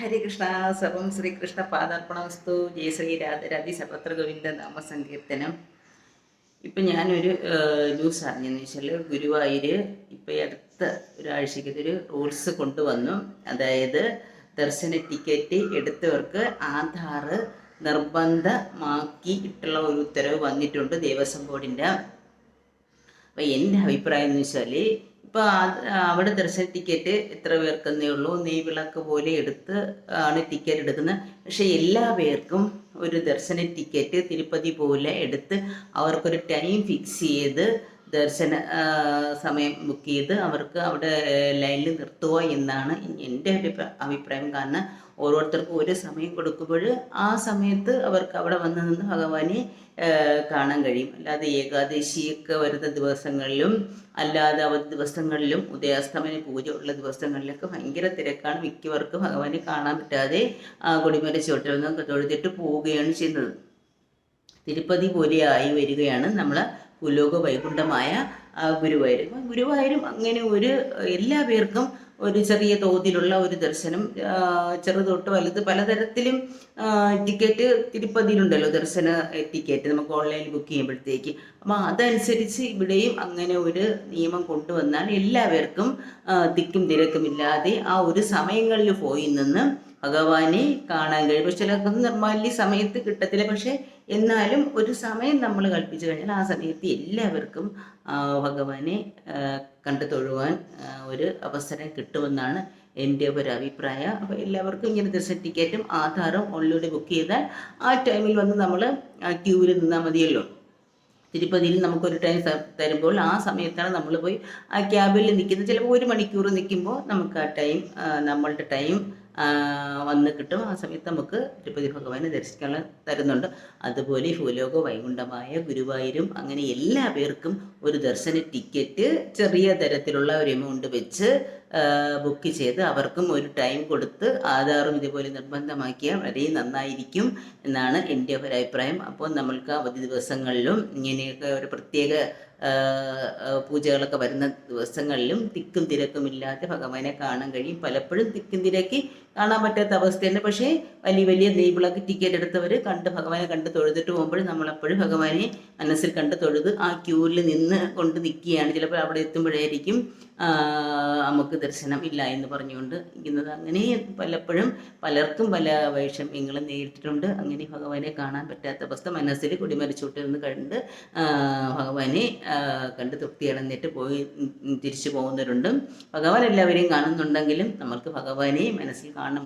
ഹരേ കൃഷ്ണ. സർവം ശ്രീകൃഷ്ണ പാദാർപ്പണമസ്തു. ജയ ശ്രീ രാധരാധി സർവത്ര ഗോവിന്ദ നാമസങ്കീർത്തനം. ഇപ്പം ഞാനൊരു ന്യൂസ് അറിഞ്ഞെന്ന് വെച്ചാൽ ഗുരുവായൂർ ഇപ്പം അടുത്ത ഒരാഴ്ചയ്ക്ക് ഒരു റൂൾസ് കൊണ്ടുവന്നു. അതായത് ദർശന ടിക്കറ്റ് എടുത്തവർക്ക് ആധാർ നിർബന്ധമാക്കിയിട്ടുള്ള ഒരു ഉത്തരവ് വന്നിട്ടുണ്ട് ദേവസ്വം ബോർഡിൻ്റെ. അപ്പം എൻ്റെ അഭിപ്രായം എന്ന് വെച്ചാൽ ഇപ്പോൾ അവിടെ ദർശന ടിക്കറ്റ് എത്ര പേർക്കെന്നേ ഉള്ളൂ, നെയ്വിളക്ക് പോലെ എടുത്ത് ആണ് ടിക്കറ്റ് എടുക്കുന്നത്. പക്ഷേ എല്ലാ പേർക്കും ഒരു ദർശന ടിക്കറ്റ് തിരുപ്പതി പോലെ എടുത്ത് അവർക്കൊരു ടൈം ഫിക്സ് ചെയ്ത് ദർശന സമയം ബുക്ക് ചെയ്ത് അവർക്ക് അവിടെ ലൈനിൽ നിർത്തുക എന്നാണ് എൻ്റെ ഒരു അഭിപ്രായം. കാരണം ഓരോരുത്തർക്കും ഒരു സമയം കൊടുക്കുമ്പോൾ ആ സമയത്ത് അവർക്ക് അവിടെ വന്ന് നിന്ന് ഭഗവാനെ കാണാൻ കഴിയും. അല്ലാതെ ഏകാദശിയൊക്കെ വരുന്ന ദിവസങ്ങളിലും അല്ലാതെ അവധി ദിവസങ്ങളിലും ഉദയാസ്തമന പൂജ ഉള്ള ദിവസങ്ങളിലൊക്കെ ഭയങ്കര തിരക്കാണ്. മിക്കവർക്കും ഭഗവാനെ കാണാൻ പറ്റാതെ കൊടിമര ചുവട്ടിൽ നിന്ന് തൊഴുതിട്ട് പോവുകയാണ് ചെയ്യുന്നത്. തിരുപ്പതി പോലെ ആയി വരികയാണ് നമ്മളെ ഭൂലോക വൈകുണ്ഠമായ ഗുരുവായൂരും അങ്ങനെ എല്ലാ പേർക്കും ഒരു ചെറിയ തോതിലുള്ള ഒരു ദർശനം, ചെറുതൊട്ട് വലുത് പലതരത്തിലും ടിക്കറ്റ് തിരുപ്പതിയിലുണ്ടല്ലോ, ദർശന ടിക്കറ്റ് നമുക്ക് ഓൺലൈനിൽ ബുക്ക് ചെയ്യുമ്പോഴത്തേക്ക്. അപ്പോൾ അതനുസരിച്ച് ഇവിടെയും അങ്ങനെ ഒരു നിയമം കൊണ്ടുവന്നാൽ എല്ലാവർക്കും തിക്കും തിരക്കുമില്ലാതെ ആ ഒരു സമയങ്ങളിൽ പോയി നിന്ന് ഭഗവാനെ കാണാൻ കഴിയും. പക്ഷെ ചിലർക്കൊന്നും നിർമ്മാല്യ സമയത്ത് കിട്ടത്തില്ല. പക്ഷെ എന്നാലും ഒരു സമയം നമ്മൾ കൽപ്പിച്ചു കഴിഞ്ഞാൽ ആ സമയത്ത് എല്ലാവർക്കും ഭഗവാനെ കണ്ടു തൊഴുവാൻ ഒരു അവസരം കിട്ടുമെന്നാണ് എൻ്റെ ഒരു അഭിപ്രായം. അപ്പോൾ എല്ലാവർക്കും ഇങ്ങനെ ദർശന ടിക്കറ്റും ആധാറും ഓൺലൈനിലൂടെ ബുക്ക് ചെയ്താൽ ആ ടൈമിൽ വന്ന് നമ്മൾ ക്യൂവിൽ നിന്നാൽ മതിയല്ലോ. തിരുപ്പതിയിൽ നമുക്കൊരു ടൈം തരുമ്പോൾ ആ സമയത്താണ് നമ്മൾ പോയി ആ ക്യാബിൽ നിൽക്കുന്നത്. ചിലപ്പോൾ 1 മണിക്കൂർ നിൽക്കുമ്പോൾ നമുക്ക് ആ ടൈം നമ്മളുടെ ടൈം വന്ന് കിട്ടും. ആ സമയത്ത് നമുക്ക് തിരുപ്പതി ഭഗവാനെ ദർശിക്കാൻ തരുന്നുണ്ട്. അതുപോലെ ഭൂലോക വൈകുണ്ഠമായ ഗുരുവായൂരും അങ്ങനെ എല്ലാ പേർക്കും ഒരു ദർശന ടിക്കറ്റ് ചെറിയ തരത്തിലുള്ള ഒരു എമൗണ്ട് വെച്ച് ബുക്ക് ചെയ്ത് അവർക്കും ഒരു ടൈം കൊടുത്ത് ആധാറും ഇതുപോലെ നിർബന്ധമാക്കിയാൽ വളരെ നന്നായിരിക്കും എന്നാണ് എൻ്റെ ഒരു അഭിപ്രായം. അപ്പോൾ നമ്മൾക്ക് അവധി ദിവസങ്ങളിലും ഇങ്ങനെയൊക്കെ ഒരു പ്രത്യേക പൂജകളൊക്കെ വരുന്ന ദിവസങ്ങളിലും തിക്കും തിരക്കുമില്ലാതെ ഭഗവാനെ കാണാൻ കഴിയും. പലപ്പോഴും തിക്കും തിരക്കി കാണാൻ പറ്റാത്ത അവസ്ഥയുണ്ട്. പക്ഷേ വലിയ നെയ്വിളക്ക് ടിക്കറ്റ് എടുത്തവർ ഭഗവാനെ കണ്ട് തൊഴുതിട്ട് പോകുമ്പോൾ നമ്മളെപ്പോഴും ഭഗവാനെ മനസ്സിൽ കണ്ട് തൊഴുത് ആ ക്യൂവിൽ നിന്ന് കൊണ്ട് നിൽക്കുകയാണ്. ചിലപ്പോൾ അവിടെ എത്തുമ്പോഴായിരിക്കും നമുക്ക് ദർശനം ഇല്ല എന്ന് പറഞ്ഞുകൊണ്ട് ഇരിക്കുന്നത്. അങ്ങനെ പലപ്പോഴും പലർക്കും പല വൈഷമ്യങ്ങളും നേരിട്ടിട്ടുണ്ട്. അങ്ങനെ ഭഗവാനെ കാണാൻ പറ്റാത്ത അവസ്ഥ മനസ്സിൽ കൊടിമരച്ചൂട്ടിൽ കണ്ട് ഭഗവാനെ കണ്ട് തൃപ്തി അടഞ്ഞിട്ട് തിരിച്ചു പോകുന്നവരുണ്ട്. ഭഗവാൻ എല്ലാവരെയും കാണുന്നുണ്ടെങ്കിലും നമ്മൾക്ക് ഭഗവാനെ മനസ്സിൽ